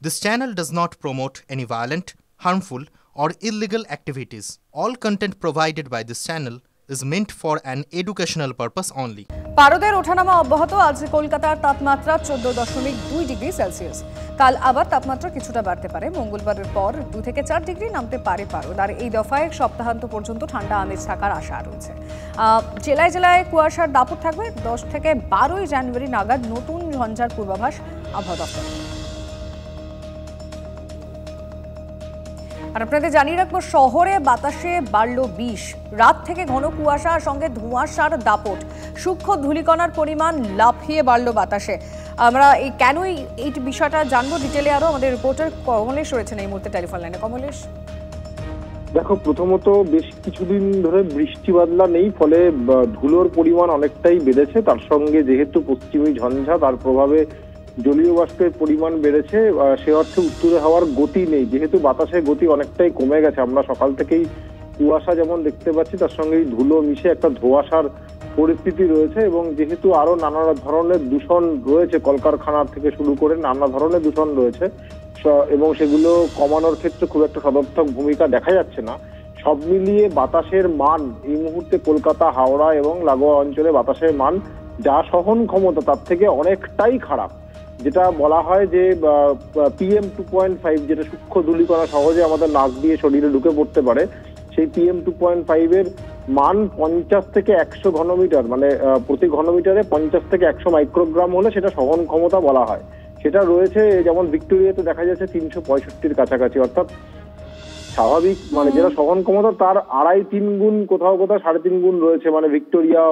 This channel does not promote any violent, harmful, or illegal activities. All content provided by this channel is meant for an educational purpose only. পারদের ওঠানামা অব্যাহত। আজ কলকাতার তাপমাত্রা 14.2 degree Celsius. কাল আবার তাপমাত্রা কিছুটা বাড়তে পারে। মঙ্গলবারের পর 2 থেকে 4 ডিগ্রি নামতে পারে পারদ। আর এই দফায় সপ্তাহান্ত পর্যন্ত ঠান্ডা আমেজ থাকার আশা রয়েছে। জেলায় জেলায় কুয়াশার দাপট থাকবে। 10 থেকে 12 জানুয়ারি নাগাদ নতুন ঝঞ্ঝার পূর্বাভাস আবহাওয়া দপ্তর। আর আপনাদের জানিয়ে রাখবো, শহরে বাতাসে বাড়ল 20। রাত থেকে ঘন কুয়াশার সঙ্গে ধোঁয়াশার দাপট, সূক্ষ্ম ধূলিকণার পরিমাণ লাফিয়ে বাড়ল বাতাসে। আমরা কেন এই বিষয়টা জানবো ডিটেলে আরো। আমাদের রিপোর্টার কমলেশ রয়েছেন এই মুহূর্তে টেলিফোন লাইনে। কমলেশ, দেখো, প্রথমত বেশ কিছুদিন ধরে বৃষ্টি বাদলা নেই, ফলে ধুলোর পরিমাণ অনেকটাই বেড়েছে। তার সঙ্গে যেহেতু পশ্চিমী ঝঞ্ঝা, তার প্রভাবে জলীয় বাষ্পের পরিমাণ বেড়েছে। সে অর্থে উত্তরে হাওয়ার গতি নেই, যেহেতু বাতাসের গতি অনেকটাই কমে গেছে। আমরা সকাল থেকেই কুয়াশা যেমন দেখতে পাচ্ছি, তার সঙ্গে ধুলো মিশে একটা ধোঁয়াশার পরিস্থিতি রয়েছে। এবং যেহেতু আরো নানা ধরনের দূষণ রয়েছে, কলকারখানা থেকে শুরু করে নানা ধরনের দূষণ রয়েছে, এবং সেগুলো কমানোর ক্ষেত্রে খুব একটা সদর্থক ভূমিকা দেখা যাচ্ছে না। সব মিলিয়ে বাতাসের মান এই মুহূর্তে কলকাতা, হাওড়া এবং লাগোয়া অঞ্চলে বাতাসের মান যা সহন ক্ষমতা তার থেকে অনেকটাই খারাপ। যেটা বলা হয় যে PM 2.5, যেটা সূক্ষ্ম ধূলিকণা সহজে আমাদের নাক দিয়ে শরীরে ঢুকে পড়তে পারে, সেই PM 2.5 এর মান 50 থেকে 100 ঘনমিটার, মানে প্রতি ঘনমিটারে 50 থেকে 100 মাইক্রোগ্রাম হলে সেটা সহন ক্ষমতা বলা হয়। সেটা রয়েছে, যেমন ভিক্টোরিয়াতে দেখা যাচ্ছে 365-র কাছাকাছি, অর্থাৎ স্বাভাবিক মানে যেটা সহন ক্ষমতা তার 2.5-3 গুণ, কোথাও কোথাও 3.5 গুণ রয়েছে। মানে ভিক্টোরিয়া,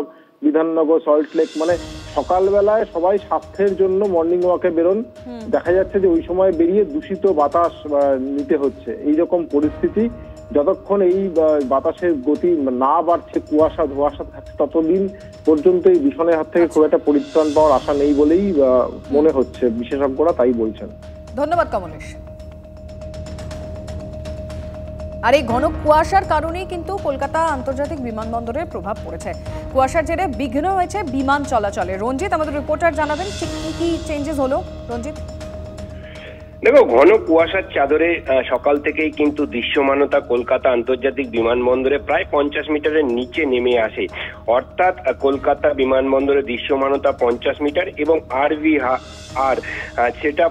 বিধাননগর, সল্ট লেক, মানে সকালবেলায় সবাই স্বাস্থ্যের জন্য মর্নিং ওয়াকে বেরোন, দেখা যাচ্ছে যে ওই সময় বেরিয়ে দূষিত বাতাস নিতে হচ্ছে। এইরকম পরিস্থিতি যতক্ষণ এই বাতাসের গতি না বাড়ছে, কুয়াশা ধোঁয়াশা থাকছে, ততদিন পর্যন্ত এই দূষণের হাত থেকে খুব একটা পরিত্রাণ পাওয়ার আশা নেই বলেই মনে হচ্ছে, বিশেষজ্ঞরা তাই বলছেন। ধন্যবাদ কমলেশ। আর এই ঘন কুয়াশার কারণেই কিন্তু কলকাতা আন্তর্জাতিক বিমানবন্দরের প্রভাব পড়েছে। কুয়াশার জেরে বিঘ্ন হয়েছে বিমান চলাচলে। রঞ্জিত, আমাদের রিপোর্টার জানাবেন ঠিক কি চেঞ্জেস হলো। রঞ্জিত, দেখো, ঘন কুয়াশার চাদরে সকাল থেকেই কিন্তু দৃশ্যমানতা কলকাতা আন্তর্জাতিক বিমানবন্দরে প্রায় 50 মিটারের নিচে নেমে আসে। অর্থাৎ কলকাতা বিমানবন্দরের দৃশ্যমানতা 50 মিটার এবং RVR সেটা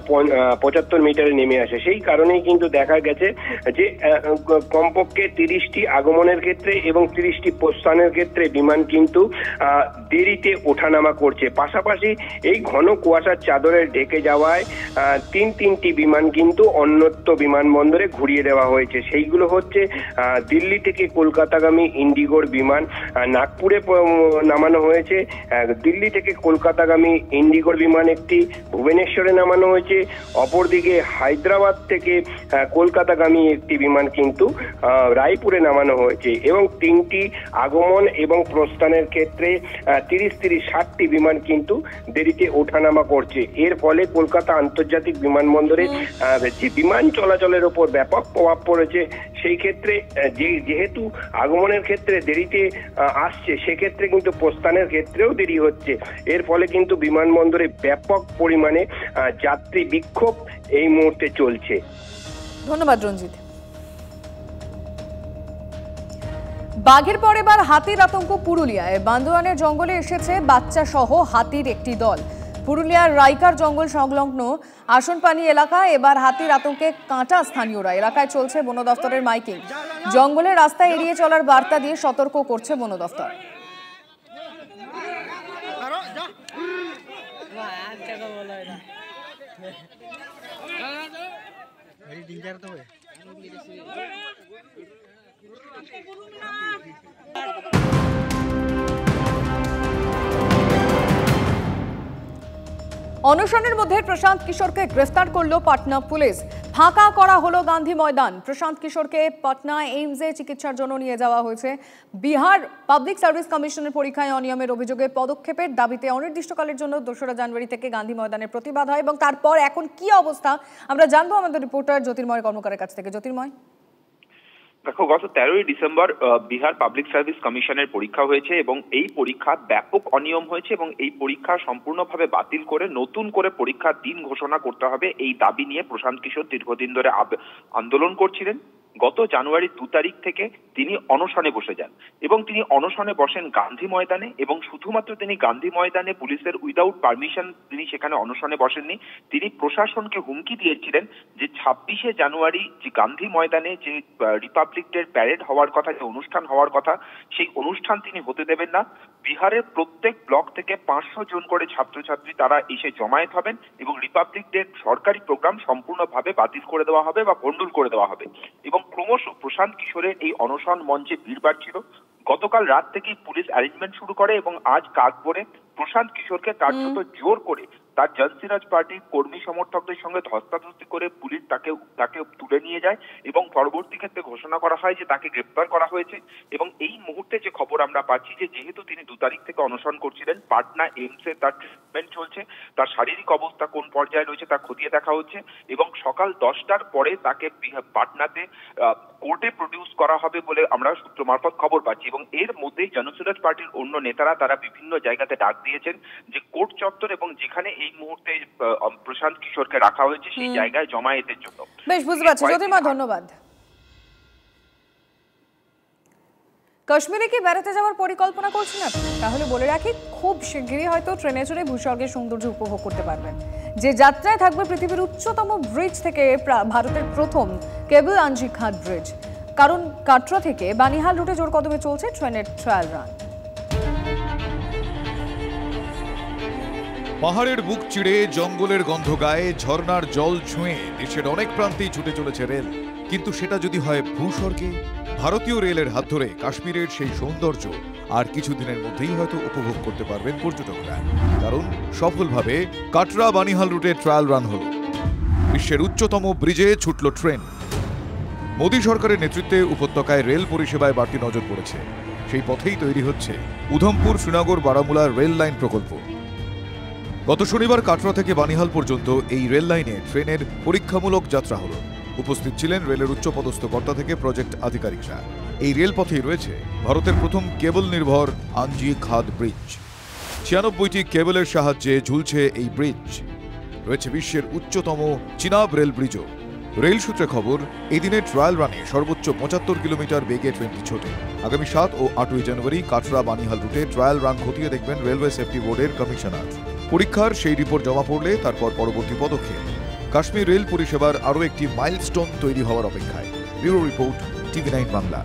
75 মিটারে নেমে আসে। সেই কারণেই কিন্তু দেখা গেছে যে কমপক্ষে 30টি আগমনের ক্ষেত্রে এবং 30টি প্রস্থানের ক্ষেত্রে বিমান কিন্তু দেরিতে ওঠানামা করছে। পাশাপাশি এই ঘন কুয়াশার চাদরে ঢেকে যাওয়ায় তিনটি বিমান কিন্তু অন্যত্র বিমানবন্দরে ঘুরিয়ে দেওয়া হয়েছে। সেইগুলো হচ্ছে দিল্লি থেকে কলকাতাগামী ইন্ডিগোর বিমান নাগপুরে নামানো হয়েছে, দিল্লি থেকে কলকাতাগামী ইন্ডিগোর বিমান একটি ভুবনেশ্বরে নামানো হয়েছে, অপরদিকে হায়দ্রাবাদ থেকে কলকাতাগামী একটি বিমান কিন্তু রায়পুরে নামানো হয়েছে। এবং 3টি আগমন এবং প্রস্থানের ক্ষেত্রে 30-60টি বিমান কিন্তু দেরিতে ওঠানামা করছে। এর ফলে কলকাতা আন্তর্জাতিক বিমানবন্দরে যে বিমান চলাচলের উপর ব্যাপক প্রভাব পড়েছে। সেই ক্ষেত্রে যেহেতু আগমনের ক্ষেত্রে দেরিতে আসছে, সেক্ষেত্রে কিন্তু প্রস্থানের ক্ষেত্রেও দেরি হচ্ছে। এর ফলে কিন্তু বিমানবন্দরে ব্যাপক পরিমাণে যাত্রী বিক্ষোভ এই মুহূর্তে চলছে। ধন্যবাদ রঞ্জিত। বাঘের পর এবার হাতির আতঙ্ক পুরুলিয়ায়। বান্দোয়ানের জঙ্গলে এসেছে বাচ্চা সহ হাতির একটি দল। পুরুলিয়ার রাইকার জঙ্গল সংলগ্ন আসনপানি এলাকায় এবার হাতির আতঙ্কে কাঁটা স্থানীয়রা। এলাকায় চলছে বন দফতরের মাইকিং। জঙ্গলের রাস্তা এড়িয়ে চলার বার্তা দিয়ে সতর্ক করছে বন দফতর। অনশনের মধ্যে প্রশান্ত কিশোরকে গ্রেফতার করলো পাটনা পুলিশ। ফাঁকা করা হলো গান্ধী ময়দান। প্রশান্ত কিশোরকে পাটনা এইমসে চিকিৎসার জন্য নিয়ে যাওয়া হয়েছে। বিহার পাবলিক সার্ভিস কমিশনের পরীক্ষায় অনিয়মের অভিযোগে পদক্ষেপের দাবিতে অনির্দিষ্টকালের জন্য 2রা জানুয়ারি থেকে গান্ধী ময়দানের প্রতিবাদ হয় এবং তারপর এখন কি অবস্থা আমরা জানবো আমাদের রিপোর্টার জ্যোতির্ময় কর্মকারের কাছ থেকে। জ্যোতির্ময়, দেখো, গত 13ই ডিসেম্বর বিহার পাবলিক সার্ভিস কমিশনের পরীক্ষা হয়েছে এবং এই পরীক্ষা ব্যাপক অনিয়ম হয়েছে এবং এই পরীক্ষা সম্পূর্ণভাবে বাতিল করে নতুন করে পরীক্ষার দিন ঘোষণা করতে হবে, এই দাবি নিয়ে প্রশান্ত কিশোর দীর্ঘদিন ধরে আন্দোলন করছিলেন। গত জানুয়ারি 2 তারিখ থেকে তিনি অনশনে বসে যান এবং তিনি অনশনে বসেন গান্ধী ময়দানে, এবং শুধুমাত্র তিনি গান্ধী ময়দানে পুলিশের উইদাউট পারমিশন তিনি সেখানে অনশনে বসেননি, তিনি প্রশাসনকে হুমকি দিয়েছিলেন যে 26শে জানুয়ারি যে গান্ধী ময়দানে যে রিপাবলিক ডে প্যারেড হওয়ার কথা, যে অনুষ্ঠান হওয়ার কথা, সেই অনুষ্ঠান তিনি হতে দেবেন না। বিহারের প্রত্যেক ব্লক থেকে 500 জন করে ছাত্রছাত্রী তারা এসে জমায়েত হবেন এবং রিপাবলিক ডে সরকারি প্রোগ্রাম সম্পূর্ণভাবে বাতিল করে দেওয়া হবে বা ভণ্ডুল করে দেওয়া হবে। এবং ক্রমশ প্রশান্ত কিশোরের এই অনশন মঞ্চে ভিড় বাড়ছিল। গতকাল রাত থেকেই পুলিশ অ্যারেঞ্জমেন্ট শুরু করে এবং আজ কাকভোরে প্রশান্ত কিশোরকে কার্যত জোর করে তার জনসিরাজ পার্টির কর্মী সমর্থকদের সঙ্গে ধস্তাধস্তি করে পুলিশ তাকে তুলে নিয়ে যায় এবং পরবর্তী ক্ষেত্রে ঘোষণা করা হয় যে তাকে গ্রেপ্তার করা হয়েছে। এবং এই মুহূর্তে যে খবর আমরা পাচ্ছি যে যেহেতু তিনি 2 তারিখ থেকে অনশন করছিলেন, পাটনা এইমসে তার ট্রিটমেন্ট চলছে, তার শারীরিক অবস্থা কোন পর্যায়ে রয়েছে তা খতিয়ে দেখা হচ্ছে এবং সকাল 10টার পরে তাকে পাটনাতে কোর্টে প্রডিউস করা হবে বলে আমরা সূত্র মারফত খবর পাচ্ছি। এবং এর মধ্যেই জনসুরাজ পার্টির অন্য নেতারা তারা বিভিন্ন জায়গাতে ডাক দিয়েছেন যে কোর্ট চত্বর এবং যেখানে এই মুহূর্তে প্রশান্ত কিশোরকে রাখা হয়েছে সেই জায়গায় জমায়েতের জন্য। বেশ, বুঝতে পারছি জ্যোতির্ময়, ধন্যবাদ। কাশ্মীরে কি বেড়াতে যাওয়ার পরিকল্পনা করছেন আপনি? তাহলে বলে রাখি, খুব শিগগিরই হয়তো ট্রেনে চড়ে ভূস্বর্গের সৌন্দর্য উপভোগ করতে পারবেন। যে যাত্রায় থাকবে পৃথিবীর উচ্চতম ব্রিজ থেকে ভারতের প্রথম কেবল আঞ্জি খাদ ব্রিজ। কারণ কাটরা থেকে বানিহাল রুটে জোর কদমে চলছে ট্রেনের ট্রায়াল রান। পাহাড়ের বুক চিড়ে জঙ্গলের গন্ধ গায়ে ঝর্ণার জল ছুঁয়ে দেশের অনেক প্রান্তেই ছুটে চলেছে রেল, কিন্তু সেটা যদি হয় ভূস্বর্গে, ভারতীয় রেলের হাত ধরে কাশ্মীরের সেই সৌন্দর্য আর কিছুদিনের মধ্যেই হয়তো উপভোগ করতে পারবেন পর্যটকরা। কারণ সফলভাবে কাটরা বানিহাল রুটে ট্রায়াল রান হল। বিশ্বের উচ্চতম ব্রিজে ছুটল ট্রেন। মোদী সরকারের নেতৃত্বে উপত্যকায় রেল পরিষেবায় বাড়তি নজর পড়েছে। সেই পথেই তৈরি হচ্ছে উধমপুর, শ্রীনগর, বারামুলা রেল লাইন প্রকল্প। গত শনিবার কাটরা থেকে বানিহাল পর্যন্ত এই রেল লাইনে ট্রেনের পরীক্ষামূলক যাত্রা হল। উপস্থিত ছিলেন রেলের উচ্চপদস্থ কর্তা থেকে প্রজেক্ট আধিকারিকরা। এই রেলপথেই রয়েছে ভারতের প্রথম কেবল নির্ভর আঞ্জি খাদ ব্রিজ। 96টি কেবলের সাহায্যে ঝুলছে এই ব্রিজ। রয়েছে বিশ্বের উচ্চতম চিনাব রেল ব্রিজও। রেল সূত্রে খবর, এই দিনের ট্রায়াল রানে সর্বোচ্চ 75 কিলোমিটার বেগে ট্রেনটি ছোটে। আগামী 7 ও 8ই জানুয়ারি কাটরা বানিহাল রুটে ট্রায়াল রান খতিয়ে দেখবেন রেলওয়ে সেফটি বোর্ডের কমিশনার। পরীক্ষার সেই রিপোর্ট জমা পড়লে তারপর পরবর্তী পদক্ষেপ। কাশ্মীর রেল পরিষেবার আরও একটি মাইলস্টোন তৈরি হওয়ার অপেক্ষায়। Bureau report, TV9 Bangla.